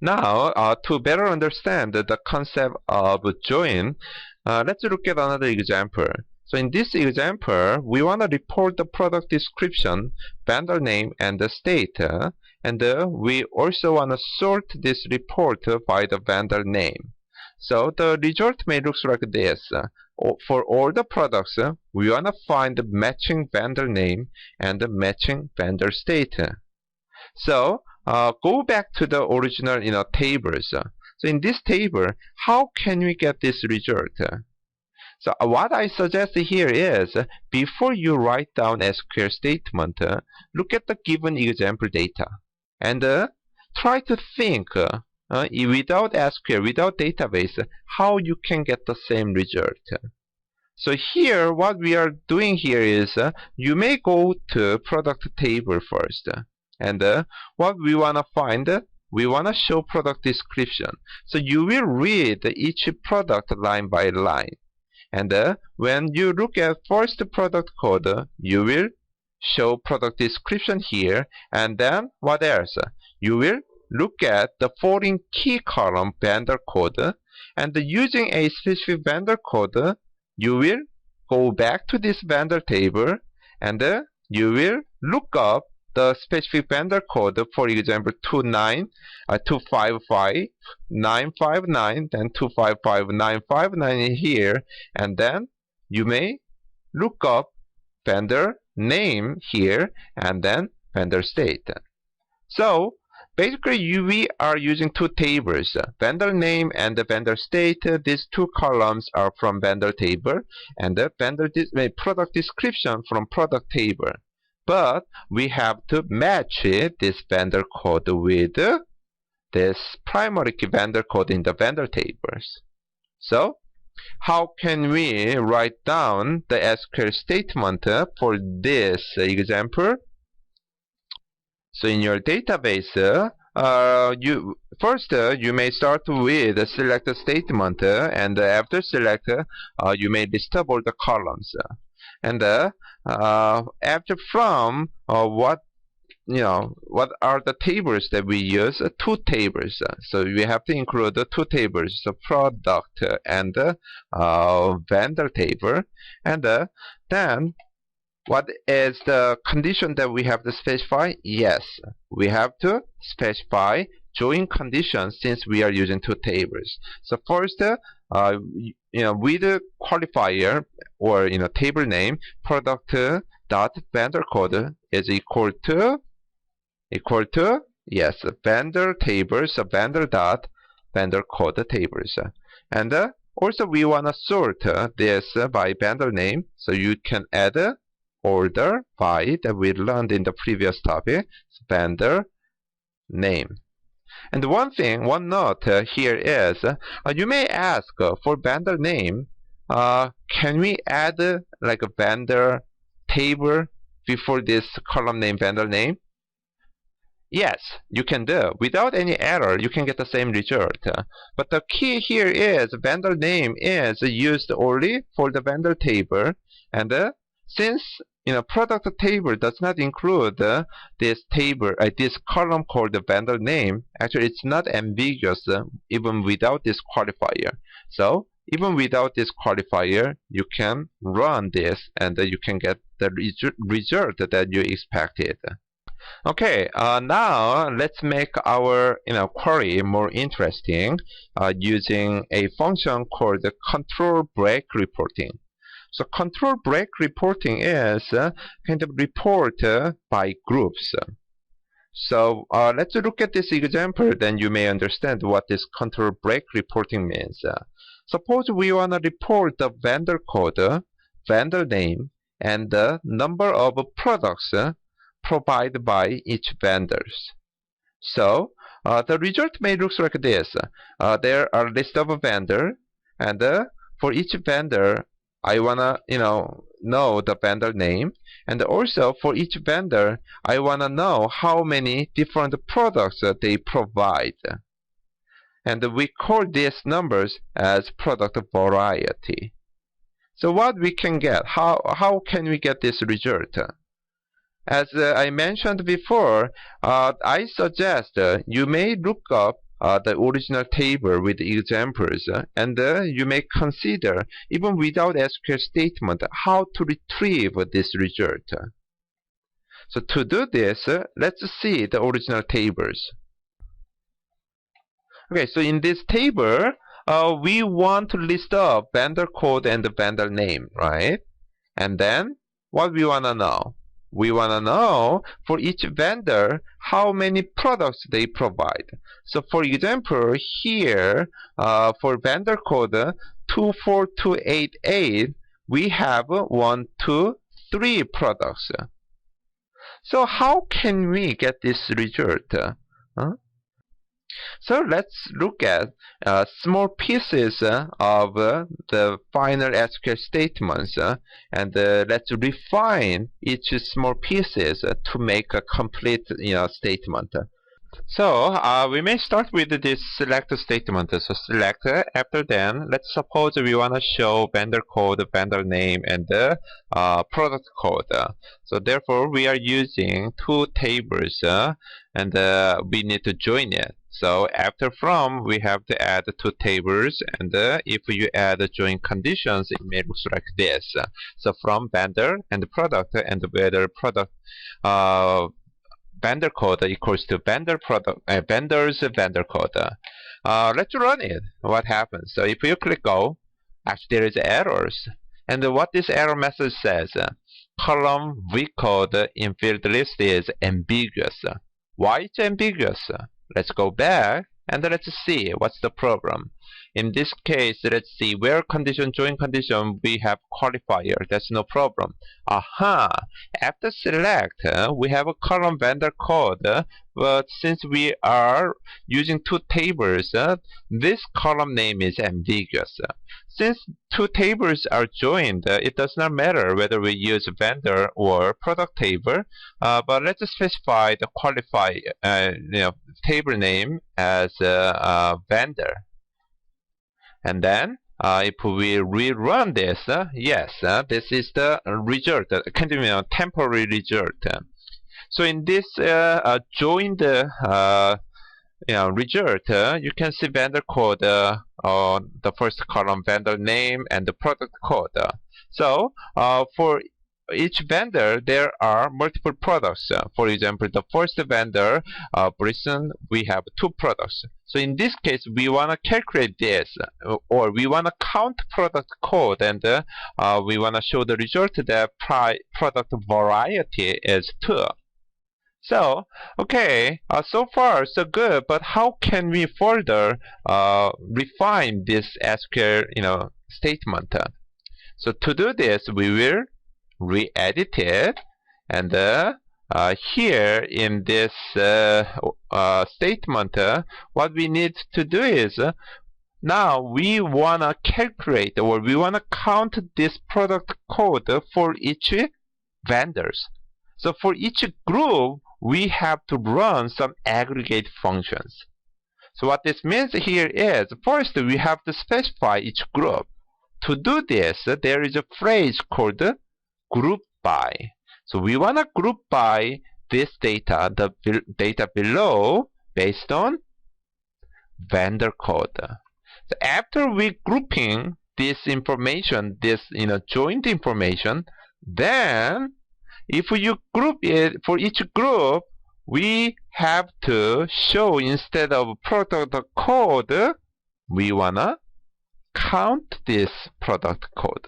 Now, to better understand the concept of join, let's look at another example. So in this example, we want to report the product description, vendor name, and the state. And we also want to sort this report by the vendor name. So the result may look like this. For all the products, we want to find the matching vendor name and the matching vendor state. So go back to the original tables. So in this table, how can we get this result? So what I suggest here is, before you write down SQL statement, look at the given example data and try to think without SQL, without database, how you can get the same result. So here, what we are doing here is, you may go to product table first. And what we want to find, we want to show product description. So you will read each product line by line. And when you look at first product code, you will show product description here. And then what else? You will look at the foreign key column vendor code. And using a specific vendor code, you will go back to this vendor table. And you will look up the specific vendor code, for example, 255.959, then 255.959 here, and then you may look up vendor name here, and then vendor state. So basically, we are using two tables, vendor name and the vendor state. These two columns are from vendor table, and the product description from product table. But we have to match this vendor code with this primary key vendor code in the vendor tables. So how can we write down the SQL statement for this example? So in your database, you may start with a select statement, and after select, you may list up all the columns. And after from what are the tables that we use? Two tables. So we have to include the two tables, the product and vendor table. And then what is the condition that we have to specify? Yes, we have to specify join conditions since we are using two tables. So first, with the qualifier or table name, product dot vendor code is equal to yes, vendor tables, vendor dot vendor code tables. And also we want to sort this by vendor name, so you can add order by that we learned in the previous topic, vendor name. And one note here is, you may ask for vendor name, can we add like a vendor table before this column name vendor name? Yes, you can do. Without any error, you can get the same result. But the key here is vendor name is used only for the vendor table, and since product table does not include this table, this column called the vendor name. Actually, it's not ambiguous even without this qualifier. So even without this qualifier, you can run this, and you can get the result that you expected. Okay, now let's make our query more interesting using a function called control break reporting. So control break reporting is kind of report by groups. So let's look at this example, then you may understand what this control break reporting means. Suppose we want to report the vendor code, vendor name, and the number of products provided by each vendors. So the result may look like this. There are a list of a vendor, and for each vendor, I wanna know the vendor name, and also for each vendor I wanna know how many different products they provide, and we call these numbers as product variety. So what we can get, how can we get this result? As I mentioned before, I suggest you may look up the original table with examples, and you may consider, even without SQL statement, how to retrieve this result. So to do this, let's see the original tables. Okay, so in this table, we want to list up vendor code and the vendor name, right? And then what we want to know? We want to know for each vendor how many products they provide. So for example, here for vendor code 24288, we have 1, 2, 3 products. So how can we get this result? So let's look at small pieces of the final SQL statements, and let's refine each small pieces to make a complete statement. So we may start with this select statement. So select, after then, let's suppose we want to show vendor code, vendor name, and the product code. So therefore, we are using 2 tables, and we need to join it. So after from, we have to add 2 tables, and if you add join conditions, it may look like this. So from vendor and product, and whether product vendor code equals to vendor product vendor's vendor code. Let's run it. What happens? So if you click go, actually there is errors. And what this error message says, column v code in field list is ambiguous. Why it's ambiguous? Let's go back and let's see what's the problem. In this case, let's see where condition join condition we have qualifier. That's no problem. After select, we have a column vendor code, but since we are using 2 tables, this column name is ambiguous. Since 2 tables are joined, it does not matter whether we use vendor or product table, but let's specify the qualify table name as vendor. And then if we rerun this, yes, this is the result, temporary result. So in this joined result, you can see vendor code on the first column, vendor name, and the product code. So for each vendor, there are multiple products. For example, the first vendor, Brisson, we have 2 products. So in this case, we want to calculate this, or we want to count product code, and we want to show the result that product variety is 2. So, okay, so far so good, but how can we further refine this SQL statement? So to do this, we will re-edit it, and here in this statement, what we need to do is now we want to calculate, or we want to count this product code for each vendors. So for each group, we have to run some aggregate functions. So what this means here is, first we have to specify each group. To do this, there is a phrase called group by. So we want to group by this data, the data below, based on vendor code. So after we grouping this information, this joint information, then if you group it for each group, we have to show, instead of product code, we wanna count this product code.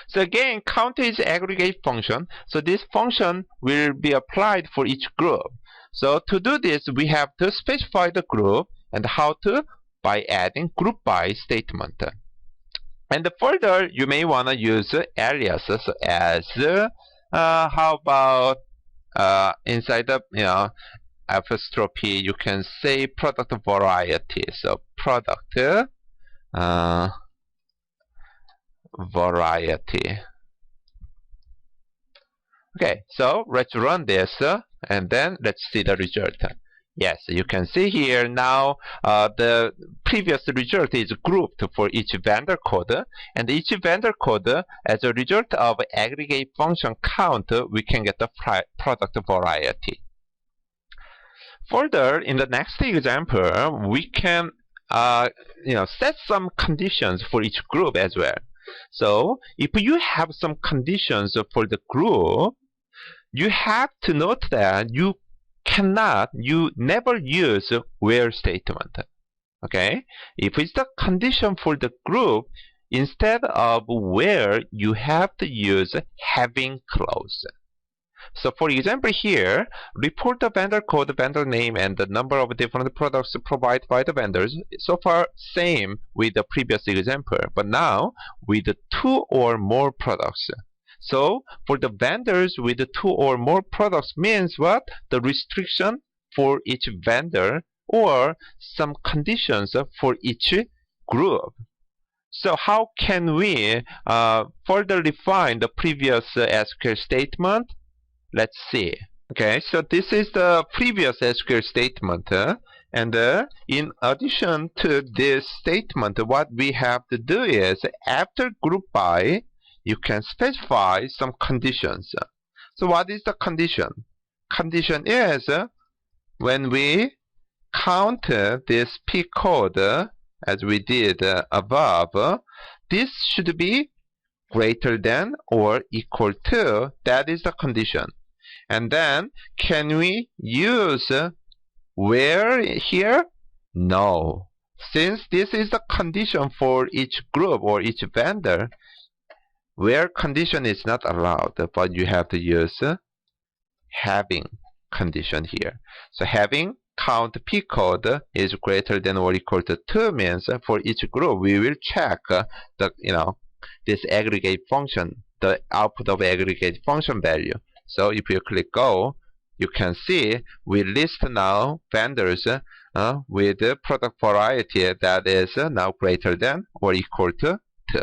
So again, count is aggregate function. So this function will be applied for each group. So to do this, we have to specify the group, and how to? By adding group by statement. And further, you may want to use aliases as how about inside the apostrophe, you can say product variety. So product variety. Okay, so let's run this, and then let's see the result. Yes, you can see here now the previous result is grouped for each vendor code, and each vendor code, as a result of aggregate function count, we can get the product variety. Further, in the next example, we can set some conditions for each group as well. So if you have some conditions for the group, you have to note that you never use where statement. Okay? If it's the condition for the group, instead of where, you have to use having clause. So for example here, report the vendor code, vendor name, and the number of different products provided by the vendors. So far, same with the previous example, but now with 2 or more products. So for the vendors with 2 or more products means what? The restriction for each vendor or some conditions for each group. So how can we further refine the previous SQL statement? Let's see. Okay, so this is the previous SQL statement. And in addition to this statement, what we have to do is, after group by, you can specify some conditions. So what is the condition? Condition is, when we count this P code as we did above, this should be greater than or equal to. That is the condition. And then, can we use where here? No. Since this is the condition for each group or each vendor, where condition is not allowed, but you have to use having condition here. So having count P code is greater than or equal to 2 means for each group we will check this aggregate function, the output of aggregate function value. So if you click go, you can see we list now vendors with product variety that is now greater than or equal to 2.